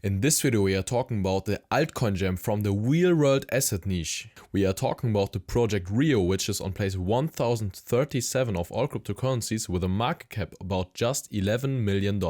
In this video we are talking about the altcoin gem from the real world asset niche. We are talking about the project RIO, which is on place 1037 of all cryptocurrencies with a market cap about just $11 million.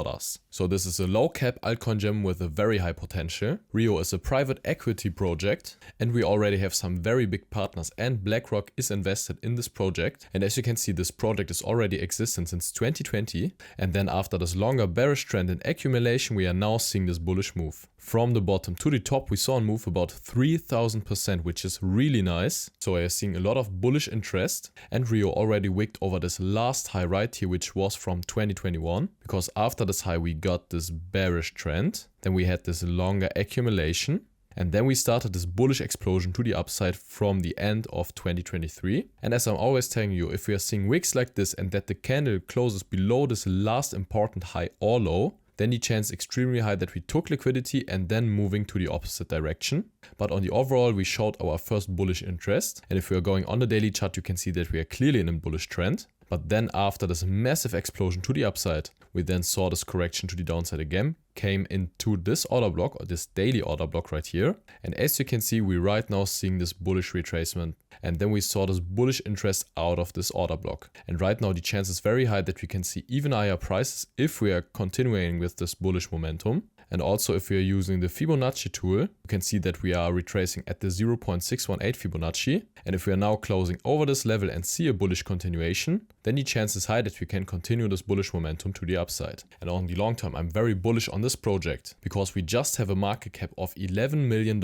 So this is a low cap altcoin gem with a very high potential. RIO is a private equity project and we already have some very big partners, and BlackRock is invested in this project. And as you can see, this project is already existent since 2020, and then after this longer bearish trend in accumulation we are now seeing this bullish move. From the bottom to the top we saw a move about 3000%, which is really nice. So I are seeing a lot of bullish interest, and RIO already wicked over this last high right here, which was from 2021, because after this high we got this bearish trend, then we had this longer accumulation, and then we started this bullish explosion to the upside from the end of 2023. And as I'm always telling you, if we are seeing wicks like this and that the candle closes below this last important high or low, then the chance is extremely high that we took liquidity and then moving to the opposite direction. But on the overall we showed our first bullish interest, and if we are going on the daily chart you can see that we are clearly in a bullish trend. But then after this massive explosion to the upside, we then saw this correction to the downside again, came into this order block, or this daily order block right here. And as you can see, we right now seeing this bullish retracement, and then we saw this bullish interest out of this order block. And right now the chance is very high that we can see even higher prices if we are continuing with this bullish momentum. And also if we are using the Fibonacci tool, you can see that we are retracing at the 0.618 Fibonacci. And if we are now closing over this level and see a bullish continuation, then the chance is high that we can continue this bullish momentum to the upside. And on the long term, I'm very bullish on this project because we just have a market cap of $11 million.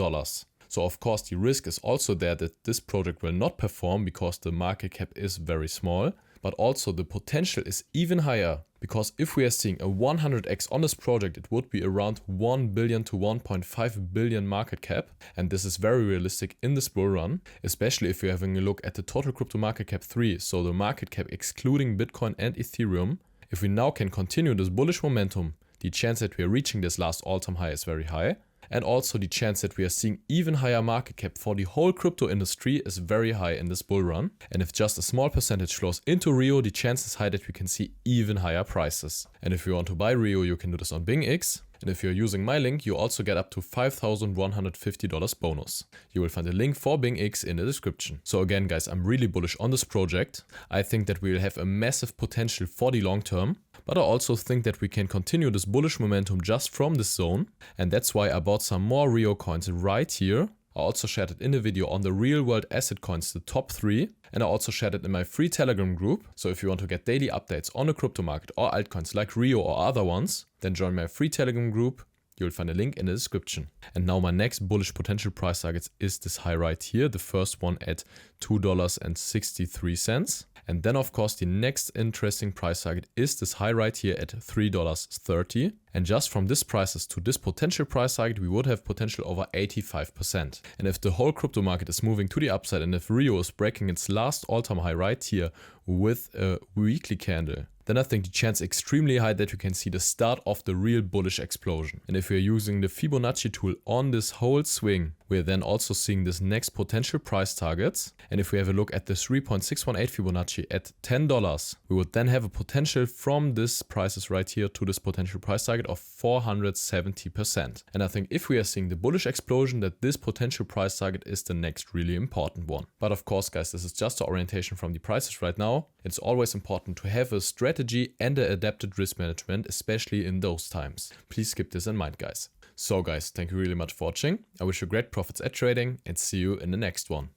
So of course the risk is also there that this project will not perform because the market cap is very small. But also the potential is even higher, because if we are seeing a 100x on this project, it would be around 1 billion to 1.5 billion market cap. And this is very realistic in this bull run, especially if you're having a look at the total crypto market cap 3, so the market cap excluding Bitcoin and Ethereum. If we now can continue this bullish momentum, the chance that we are reaching this last all-time high is very high. And also the chance that we are seeing even higher market cap for the whole crypto industry is very high in this bull run. And if just a small percentage flows into RIO, the chance is high that we can see even higher prices. And if you want to buy RIO, you can do this on BingX. And if you're using my link, you also get up to $5,150 bonus. You will find a link for BingX in the description. So again guys, I'm really bullish on this project. I think that we will have a massive potential for the long term. But I also think that we can continue this bullish momentum just from this zone. And that's why I bought some more RIO coins right here. I also shared it in the video on the real world asset coins, the top 3. And I also shared it in my free Telegram group. So if you want to get daily updates on the crypto market or altcoins like RIO or other ones, then join my free Telegram group. You'll find a link in the description. And now my next bullish potential price targets is this high right here. The first one at $2.63. And then of course the next interesting price target is this high right here at $3.30. And just from this prices to this potential price target, we would have potential over 85%. And if the whole crypto market is moving to the upside, and if RIO is breaking its last all-time high right here with a weekly candle, then I think the chance is extremely high that we can see the start of the real bullish explosion. And if we are using the Fibonacci tool on this whole swing, we are then also seeing this next potential price targets. And if we have a look at the 3.618 Fibonacci at $10, we would then have a potential from this prices right here to this potential price target of 470%. And I think if we are seeing the bullish explosion, that this potential price target is the next really important one. But of course guys, this is just the orientation from the prices right now. It's always important to have a strategy and an adapted risk management, especially in those times. Please keep this in mind guys. So guys, thank you really much for watching. I wish you great profits at trading and see you in the next one.